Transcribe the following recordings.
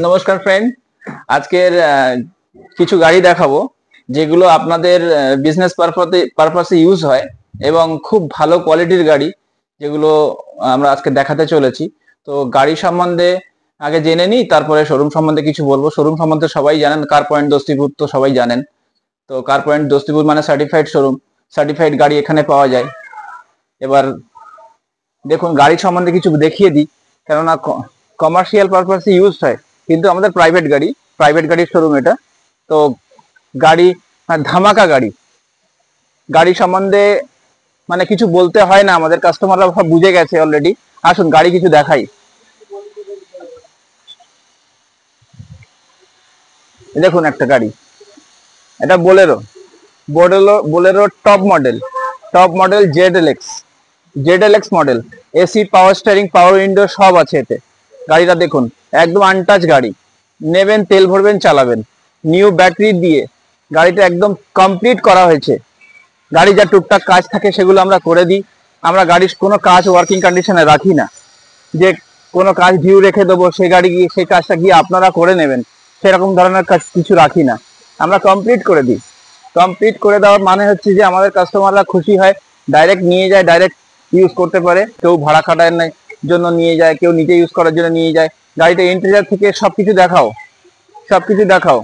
নমস্কার ফ্রেন্ড। আজকের কিছু গাড়ি দেখাবো যেগুলো আপনাদের বিজনেস পারপাসে ইউজ হয় এবং খুব ভালো কোয়ালিটির গাড়ি, যেগুলো আমরা আজকে দেখাতে চলেছি। তো গাড়ি সম্বন্ধে আগে জেনে নিই, তারপরে শোরুম সম্বন্ধে কিছু বলবো। শোরুম সম্বন্ধে সবাই জানেন, কার পয়েন্ট দস্তিপুর তো সবাই জানেন। তো কার পয়েন্ট দস্তিপুর মানে সার্টিফাইড শোরুম, সার্টিফাইড গাড়ি এখানে পাওয়া যায়। এবার দেখুন গাড়ি সম্বন্ধে কিছু দেখিয়ে দিই, কেননা কমার্শিয়াল পারপাসে ইউজ হয়, কিন্তু আমাদের প্রাইভেট গাড়ির শোরুম এটা। তো গাড়ি ধামাকা গাড়ি, গাড়ি সম্বন্ধে মানে কিছু বলতে হয় না, আমাদের কাস্টমাররা সব বুঝে গেছে অলরেডি। আসুন গাড়ি কিছু দেখাই। দেখুন একটা গাড়ি, এটা Bolero. Bolero top model Z L X model. AC, power steering, পাওয়ার উইন্ডো সব আছে এতে। গাড়িটা দেখুন, একদম আনটাচ গাড়ি। নেবেন, তেল ভরবেন, চালাবেন। নিউ ব্যাটারি দিয়ে গাড়িটা একদম কমপ্লিট করা হয়েছে। গাড়ি যা টুকটাক কাজ থাকে সেগুলো আমরা করে দিই। আমরা গাড়ির কোনো কাজ ওয়ার্কিং কন্ডিশনে রাখি না, যে কোনো কাজ ভিউ রেখে দেবো, সেই গাড়ি গিয়ে সেই কাজটা গিয়ে আপনারা করে নেবেন, সেরকম ধরনের কাজ কিছু রাখি না। আমরা কমপ্লিট করে দিই। কমপ্লিট করে দেওয়ার মানে হচ্ছে যে আমাদের কাস্টমাররা খুশি হয়, ডাইরেক্ট নিয়ে যায়, ডাইরেক্ট ইউজ করতে পারে। কেউ ভাড়া খাটার জন্য নিয়ে যায়, কেউ নিজে ইউজ করার জন্য নিয়ে যায়। গাড়িটা ইন্টেরিয়র থেকে সবকিছু দেখাও।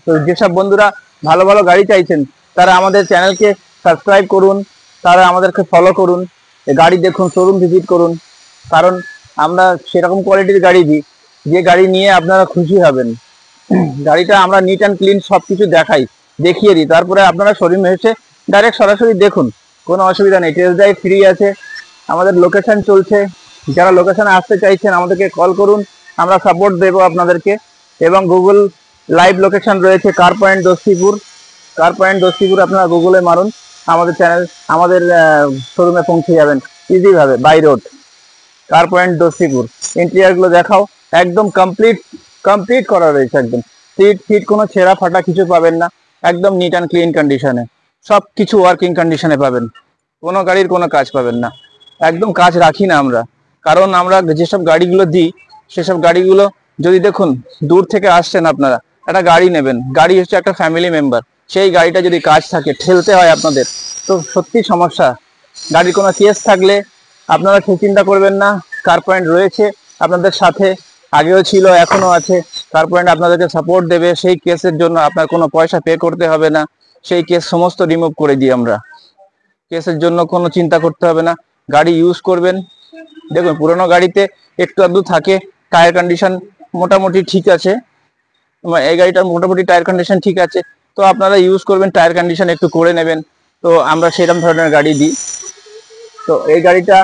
তো যেসব বন্ধুরা ভালো ভালো গাড়ি চাইছেন, তারা আমাদের চ্যানেলকে সাবস্ক্রাইব করুন, তারা আমাদেরকে ফলো করুন, গাড়ি দেখুন, শোরুম ভিজিট করুন। কারণ আমরা সেরকম কোয়ালিটির গাড়ি দিই, যে গাড়ি নিয়ে আপনারা খুশি হবেন। গাড়িটা আমরা নিট অ্যান্ড ক্লিন সবকিছু দেখিয়ে দিই, তারপরে আপনারা শোরুমে এসে ডাইরেক্ট সরাসরি দেখুন, কোনো অসুবিধা নেই। টেস্ট ড্রাইভ ফ্রি আছে, আমাদের লোকেশন চলছে। যারা লোকেশনে আসতে চাইছেন আমাদেরকে কল করুন, আমরা সাপোর্ট দেবো আপনাদেরকে। এবং গুগল লাইভ লোকেশন রয়েছে কার পয়েন্ট দস্তিপুর আপনারা গুগলে মারুন, আমাদের শোরুমে পৌঁছে যাবেন ইজিভাবে, by road. Car point Dastipur. Interior গুলো দেখাও, একদম কমপ্লিট করা রয়েছে। একদম সিট ফিট কোনো ছেঁড়া ফাটা কিছু পাবেন না, একদম নিট অ্যান্ড ক্লিন কন্ডিশনে। সব কিছু ওয়ার্কিং কন্ডিশনে পাবেন, কোনো গাড়ির কোনো কাজ পাবেন না। একদম কাজ রাখি না আমরা, কারণ আমরা যেসব গাড়িগুলো দিই সেসব গাড়িগুলো, যদি দেখুন দূর থেকে আসছেন আপনারা, একটা গাড়ি নেবেন, গাড়ি হচ্ছে একটা ফ্যামিলি মেম্বার। সেই গাড়িটা যদি কাজ থাকে, ঠেলতে হয় আপনাদের, তো সত্যি সমস্যা। গাড়ির কোনো কেস থাকলে আপনারা সেই চিন্তা করবেন না, কার পয়েন্ট রয়েছে আপনাদের সাথে, আগেও ছিল, এখনো আছে। কার পয়েন্ট আপনাদেরকে সাপোর্ট দেবে। সেই কেসের জন্য আপনার কোনো পয়সা পে করতে হবে না, সেই কেস সমস্ত রিমুভ করে দিই আমরা। কেসের জন্য কোনো চিন্তা করতে হবে না, গাড়ি ইউজ করবেন। দেখুন পুরোনো গাড়িতে একটু আধটু থাকে, টায়ার কন্ডিশন মোটামুটি ঠিক আছে। এই গাড়িটার মোটামুটি টায়ার কন্ডিশন ঠিক আছে, তো আপনারা ইউজ করবেন, টায়ার কন্ডিশন একটু করে নেবেন। তো আমরা সেরকম ধরনের গাড়ি দিই। তো এই গাড়িটা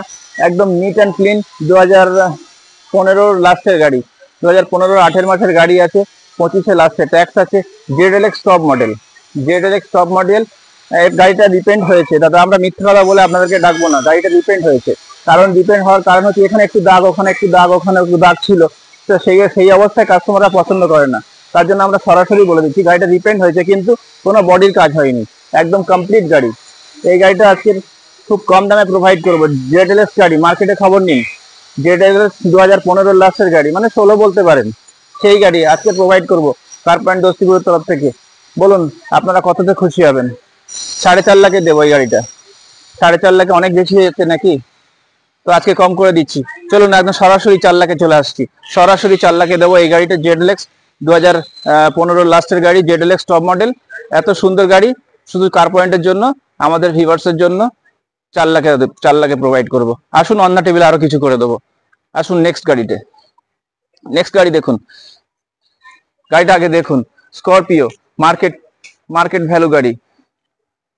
একদম নিট অ্যান্ড ক্লিন, 2015 লাস্টের গাড়ি, 2015 8 মাসের গাড়ি আছে, 25-এ লাস্টে ট্যাক্স আছে। Z L X top model. এই গাড়িটা রিপেন্ট হয়েছে দাদা, আমরা মিথ্যা কথা বলে আপনাদেরকে ডাকবো না, গাড়িটা রিপেন্ট হয়েছে। কারণ রিপেন্ট হওয়ার কারণ হচ্ছে এখানে একটু দাগ, ওখানে একটু দাগ, ওখানে একটু দাগ ছিল। তো সেই অবস্থায় কাস্টমাররা পছন্দ করে না, তার জন্য আমরা সরাসরি বলে দিচ্ছি গাড়িটা রিপেন্ট হয়েছে, কিন্তু কোনো বডির কাজ হয়নি, একদম কমপ্লিট গাড়ি। এই গাড়িটা আজকে খুব কম দামে প্রোভাইড করবো। জেড-এল-এক্স গাড়ি, মার্কেটে খবর নিন। জেড-এল-এক্স 2015 লাস্টের গাড়ি, মানে 16 বলতে পারেন, সেই গাড়ি আজকে প্রোভাইড করবো কার পয়েন্ট দস্তিপুরের তরফ থেকে। বলুন আপনারা কততে খুশি হবেন? 4.5 লাখে দেবো এই গাড়িটা। 4.5 লাখে অনেক বেশি হয়েছে নাকি? তো আজকে কম করে দিচ্ছি, চলুন একদম সরাসরি 4 লাখে চলে আসছি। সরাসরি 4 লাখে দেবো এই গাড়িটা। জেড-এল-এক্স 2015 লাস্টের গাড়ি, জেড-এল-এক্স টপ মডেল। এত সুন্দর গাড়ি শুধু কার পয়েন্টের জন্য, আমাদের ভিউয়ার্সের জন্য 4 লাখে প্রোভাইড করব। আসুন অন্য টেবিলে আরো কিছু করে দেবো। আসুন নেক্সট গাড়ি দেখুন। গাড়িটা আগে দেখুন, স্করপিও। মার্কেট মার্কেট ভ্যালু গাড়ি,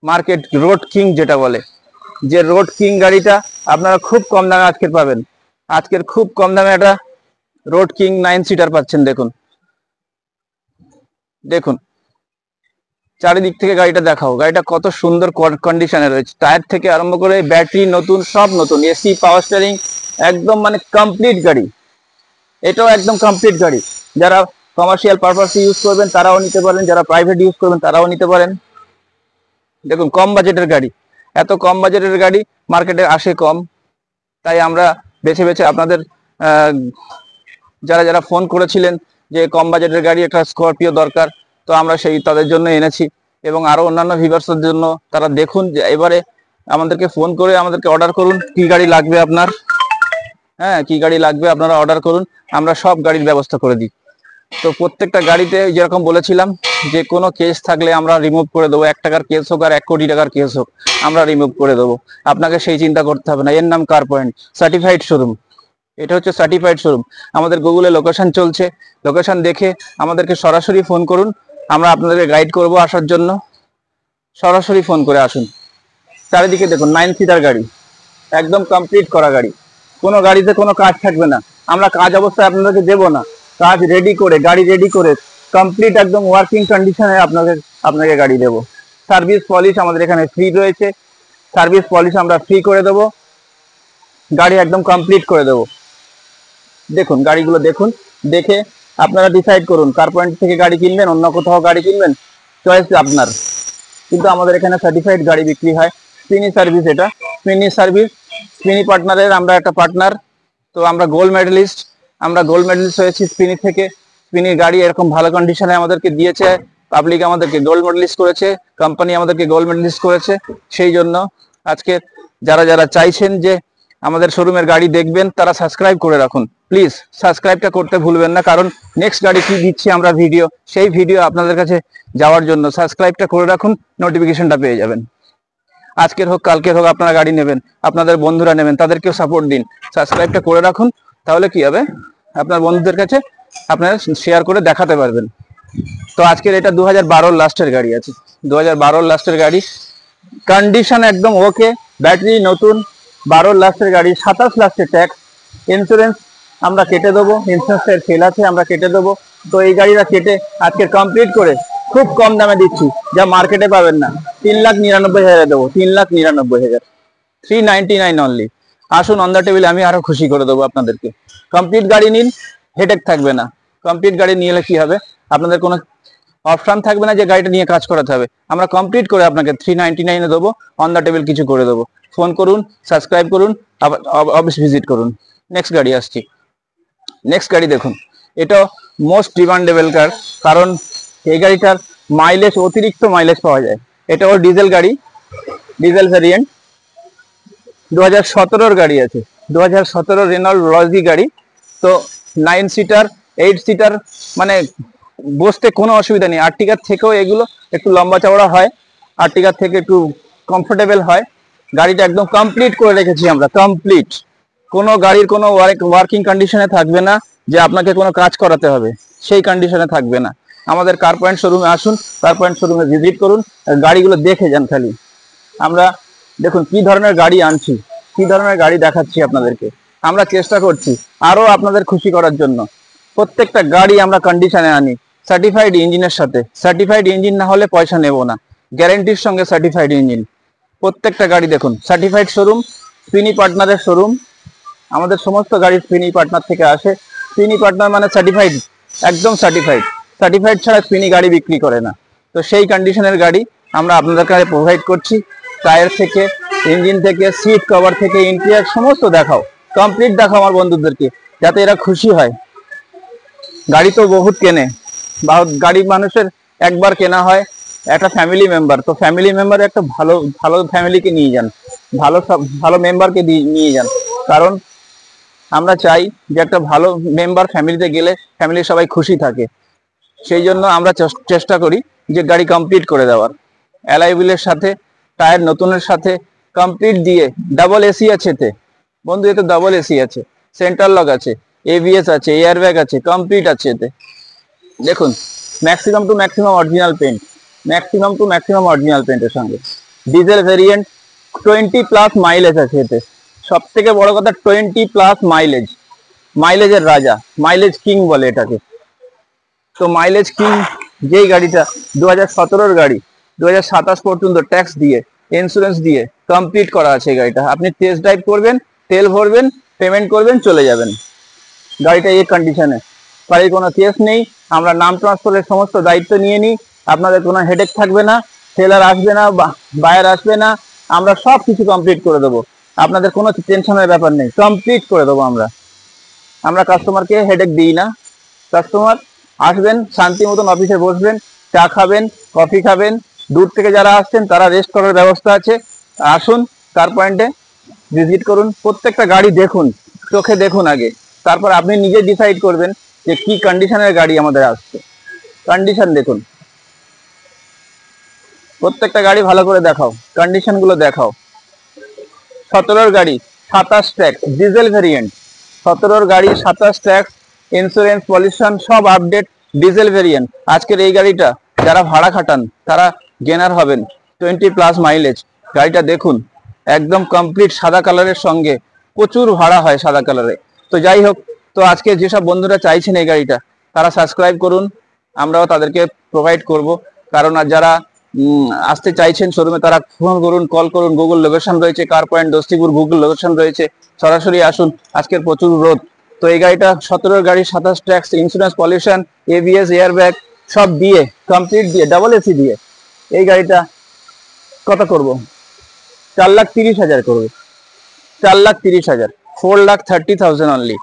মার্কেট রোড কিং যেটা বলে, যে রোড কিং গাড়িটা আপনারা খুব কম দামে আজকের পাবেন। আজকের খুব কম দামে একটা রোড কিং 9 সিটার পাচ্ছেন। দেখুন চারিদিক থেকে গাড়িটা দেখাও, গাড়িটা কত সুন্দর কন্ডিশনে রয়েছে। টায়ার থেকে আরম্ভ করে ব্যাটারি নতুন, সব নতুন। এসি, পাওয়ার স্টিয়ারিং, একদম মানে কমপ্লিট গাড়ি। এটাও একদম কমপ্লিট গাড়ি। যারা কমার্শিয়াল পারপাসে ইউজ করবেন তারাও নিতে পারেন, যারা প্রাইভেট ইউজ করবেন তারাও নিতে পারেন। দেখুন কম বাজেটের গাড়ি, এত কম বাজেটের গাড়ি মার্কেটে আসে কম, তাই আমরা বেছে বেছে আপনাদের যারা যারা ফোন করেছিলেন যে কম বাজেটের গাড়ি একটা স্করপিও দরকার, তো আমরা সেই তাদের জন্য এনেছি। এবং আরো অন্যান্য ভিউয়ার্সদের জন্য তারা দেখুন যে এবারে আমাদেরকে ফোন করে আমাদেরকে অর্ডার করুন কি গাড়ি লাগবে আপনার, হ্যাঁ কি গাড়ি লাগবে আপনারা অর্ডার করুন, আমরা সব গাড়ির ব্যবস্থা করে দিই। তো প্রত্যেকটা গাড়িতে যেরকম বলেছিলাম যে কোনো কেস থাকলে আমরা রিমুভ করে দেবো, 1 টাকার কেস হোক আর 1 কোটি টাকার কেস হোক আমরা রিমুভ করে দেবো, আপনাকে সেই চিন্তা করতে হবে না। এর নাম কার পয়েন্ট সার্টিফাইড শোরুম, এটা হচ্ছে সার্টিফাইড শোরুম। আমাদের গুগলে লোকেশন চলছে, লোকেশন দেখে আমাদেরকে সরাসরি ফোন করুন, আমরা আপনাদেরকে গাইড করব আসার জন্য। সরাসরি ফোন করে আসুন। চারিদিকে দেখুন 9 সিটার গাড়ি, একদম কমপ্লিট করা গাড়ি, কোনো গাড়িতে কোনো কাজ থাকবে না, আমরা কাজ অবস্থায় আপনাদেরকে দেবো না, কাজ রেডি করে গাড়ি রেডি করে কমপ্লিট একদম ওয়ার্কিং কন্ডিশনে আপনাকে গাড়ি দেবো। সার্ভিস পলিশ আমাদের এখানে ফ্রি রয়েছে, সার্ভিস পলিশ আমরা ফ্রি করে দেবো, গাড়ি একদম কমপ্লিট করে দেবো। দেখুন গাড়িগুলো দেখুন, দেখে আপনারা ডিসাইড করুন কার পয়েন্ট থেকে গাড়ি কিনবেন, অন্য কোথাও গাড়ি কিনবেন, চয়েস আপনার। কিন্তু আমাদের এখানে সার্টিফাইড গাড়ি বিক্রি হয়। স্পিনি সার্ভিস, এটা স্পিনি সার্ভিস, স্পিনি পার্টনারের আমরা একটা পার্টনার। তো আমরা গোল্ড মেডেলিস্ট, হয়েছি স্পিনি থেকে। স্পিনির গাড়ি এরকম ভালো কন্ডিশনে আমাদেরকে দিয়েছে, পাবলিক আমাদেরকে গোল্ড মেডেলিস্ট করেছে, কোম্পানি আমাদেরকে গোল্ড মেডেলিস্ট করেছে। সেই জন্য আজকে যারা যারা চাইছেন যে আমাদের শোরুমের গাড়ি দেখবেন তারা সাবস্ক্রাইব করে রাখুন, প্লিজ সাবস্ক্রাইবটা করতে ভুলবেন না, কারণ নেক্সট গাড়ি কি দিচ্ছি আমরা ভিডিও, সেই ভিডিও আপনাদের কাছে যাওয়ার জন্য সাবস্ক্রাইবটা করে রাখুন, নোটিফিকেশনটা পেয়ে যাবেন। আজকের হোক কালকের হোক আপনারা গাড়ি নেবেন, আপনাদের বন্ধুরা নেবেন, তাদেরকেও সাপোর্ট দিন, সাবস্ক্রাইবটা করে রাখুন, তাহলে কি হবে আপনার বন্ধুদের কাছে আপনারা শেয়ার করে দেখাতে পারবেন। তো আজকের এটা 2012 লাস্টের গাড়ি আছে, 2012 লাস্টের গাড়ি, কন্ডিশন একদম ওকে, ব্যাটারি নতুন, 12 লাস্টের গাড়ি, 27 লাস্টের ট্যাক্স, ইন্স্যুরেন্স আমরা কেটে দেবো, ইন্স্যুরেন্সের ফেল আছে আমরা কেটে দেবো। তো এই গাড়িটা কেটে আজকে কমপ্লিট করে খুব কম দামে দিচ্ছি, যা মার্কেটে পাবেন না, 3,99,000 দেবো, 3,99,000, 399 অনলি। আসুন অন দ্য টেবিলে, আমি আরো খুশি করে দেবো আপনাদেরকে। কমপ্লিট গাড়ি নিন, হেডেক থাকবে না। কমপ্লিট গাড়ি নিলে কি হবে, আপনাদের কোনো অপশন থাকবে না যে গাড়িটা নিয়ে কাজ করাতে হবে, আমরা কমপ্লিট করে আপনাকে 399 দেবো, অন দ্য টেবিল কিছু করে দেবো। ফোন করুন, সাবস্ক্রাইব করুন, অফিস ভিজিট করুন। নেক্সট গাড়ি আসছি, নেক্সট গাড়ি দেখুন, এটা মোস্ট ডিমান্ডেবল কার, কারণ এই গাড়িটার মাইলেজ, অতিরিক্ত মাইলেজ পাওয়া যায়। এটা ওর ডিজেল গাড়ি, ডিজেল ভ্যারিয়েন্ট, 2017 গাড়ি আছে, 2017 রেনল্ড রজি গাড়ি। তো 9 সিটার 8 সিটার, মানে বসতে কোনো অসুবিধা নেই। আর্টিকার থেকেও এগুলো একটু লম্বা চওড়া হয়, আর্টিকার থেকে একটু কমফোর্টেবল হয়। গাড়িটা একদম কমপ্লিট করে রেখেছি আমরা, কমপ্লিট, কোনো গাড়ির কোনো ওয়ার্কিং কন্ডিশনে থাকবে না যে আপনাকে কোনো কাজ করাতে হবে, সেই কন্ডিশনে থাকবে না। আমাদের কার পয়েন্ট শোরুমে আসুন, কার পয়েন্ট শোরুমে ভিজিট করুন, গাড়িগুলো দেখে যান খালি। আমরা দেখুন কি ধরনের গাড়ি আনছি, কি ধরনের গাড়ি দেখাচ্ছি আপনাদেরকে। আমরা চেষ্টা করছি আরো আপনাদের খুশি করার জন্য। প্রত্যেকটা গাড়ি আমরা কন্ডিশনে আনি, সার্টিফাইড ইঞ্জিনের সাথে। সার্টিফাইড ইঞ্জিন না হলে পয়সা নেব না, গ্যারেন্টির সঙ্গে সার্টিফাইড ইঞ্জিন। প্রত্যেকটা গাড়ি দেখুন, সার্টিফাইড শোরুম, স্পিনি পার্টনারের শোরুম। আমাদের সমস্ত গাড়ি স্পিনি পার্টনার থেকে আসে। স্পিনি পার্টনার মানে সার্টিফাইড, একদম সার্টিফাইড। সার্টিফাইড ছাড়া স্পিনি গাড়ি বিক্রি করে না। তো সেই কন্ডিশনের গাড়ি আমরা আপনাদের কাছে প্রোভাইড করছি। টায়ার থেকে, ইঞ্জিন থেকে, সিট কভার থেকে, ইন্টেরিয়র সমস্ত দেখাও, কমপ্লিট দেখাও আমার বন্ধুদেরকে, যাতে এরা খুশি হয়। গাড়ি তো বহুত কেনে, বা গাড়ি মানুষের একবার কেনা হয়, একটা ফ্যামিলি মেম্বার, তো ফ্যামিলি মেম্বার একটা ভালো ভালো ফ্যামিলিকে নিয়ে যান, ভালো ভালো মেম্বারকে নিয়ে যান। কারণ আমরা চাই যে একটা ভালো মেম্বার ফ্যামিলিতে গেলে ফ্যামিলির সবাই খুশি থাকে। সেই জন্য আমরা চেষ্টা করি যে গাড়ি কমপ্লিট করে দেওয়ার, অ্যালয় হুইলের সাথে, টায়ার নতুনের সাথে কমপ্লিট দিয়ে। ডাবল এসি আছে এতে বন্ধু, এতে ডাবল এসি আছে, সেন্ট্রাল লক আছে, এবিএস আছে, এয়ার ব্যাগ আছে, কমপ্লিট আছে এতে। দেখুন maximum to maximum original paint, maximum to maximum original পেন্টের সঙ্গে। ডিজেল ভেরিয়েন্ট, 20+ মাইলেজ আছে এতে। সব থেকে বড় কথা 20+ মাইলেজ, মাইলেজের রাজা, মাইলেজ কিং বলে এটাকে। তো মাইলেজ কিং যেই গাড়িটা 2017 গাড়ি, 2027 পর্যন্ত ট্যাক্স দিয়ে, ইন্স্যুরেন্স দিয়ে কমপ্লিট করা আছে এই গাড়িটা। আপনি টেস্ট ড্রাইভ করবেন, তেল ভরবেন, পেমেন্ট করবেন, চলে যাবেন। গাড়িটা এই কন্ডিশনে, গাড়ির কোনো কেস নেই। আমরা নাম ট্রান্সফারের সমস্ত দায়িত্ব নিয়ে নিই, আপনাদের কোনো হেডেক থাকবে না, সেলার আসবে না, বায়ার আসবে না, আমরা সব কিছু কমপ্লিট করে দেবো। আপনাদের কোনো টেনশনের ব্যাপার নেই, কমপ্লিট করে দেবো আমরা। আমরা কাস্টমারকে হেডেক দিই না, কাস্টমার আসবেন, শান্তি মতন অফিসে বসবেন, চা খাবেন, কফি খাবেন। দূর থেকে যারা আসছেন তারা রেস্ট করার ব্যবস্থা আছে। আসুন কার পয়েন্টে, ভিজিট করুন, প্রত্যেকটা গাড়ি দেখুন, চোখে দেখুন আগে, তারপর আপনি নিজে ডিসাইড করবেন যে কি কন্ডিশনের গাড়ি আমাদের আসছে। কন্ডিশন দেখুন, প্রত্যেকটা গাড়ি ভালো করে দেখাও, কন্ডিশন গুলো দেখাও। 17 গাড়ি 27 ট্যাক্স, ডিজেল ভেরিয়েন্ট। 17 গাড়ি 27 ট্যাক্স, ইন্স্যুরেন্স পলিউশন সব আপডেট, ডিজেল ভেরিয়েন্ট। আজকের এই গাড়িটা যারা ভাড়া খাটান তারা গেনার হবেন, 20+ মাইলেজ। গাড়িটা দেখুন, একদম কমপ্লিট সাদা কালারের সঙ্গে, প্রচুর ভাড়া হয় সাদা কালারে। তো যাই হোক, তো আজকে যেসব বন্ধুরা চাইছেন এই গাড়িটা, তারা সাবস্ক্রাইব করুন, আমরাও তাদেরকে প্রোভাইড করব। কারণ আর যারা আসতে চাইছেন শোরুমে তারা ফোন করুন, কল করুন, গুগল লোকেশন রয়েছে, কার পয়েন্ট দস্তিপুর গুগল লোকেশন রয়েছে, সরাসরি আসুন। আজকের প্রচুর রোদ, তো এই গাড়িটা 17 গাড়ি 27 tax, insurance pollution, ABS airbag সব দিয়ে, কমপ্লিট দিয়ে, ডাবল এসি দিয়ে এই গাড়িটা কত করব? 4,30,000 করবো, 4,30,000, 4,30,000 অনলি।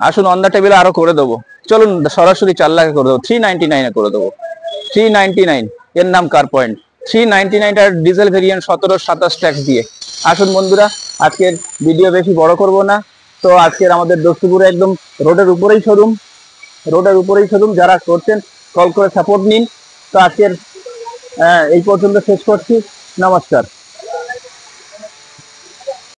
আসুন, অন দ্য টেবিলে আরো করে দেবো। চলুন সরাসরি 4 লাখে করে দেবো, 399 করে দেবো, 399। এর নাম কার পয়েন্ট, 399 টার ডিজেল ভেরিয়েন্ট, 17-27 ট্যাক্স দিয়ে। আসুন বন্ধুরা, আজকের ভিডিও বেশি বড় করব না। তো আজকের আমাদের দস্তুপুরে একদম রোডের উপরেই শোরুম, যারা করছেন কল করে সাপোর্ট নিন। তো আজকের এই পর্যন্ত শেষ করছি, নমস্কার।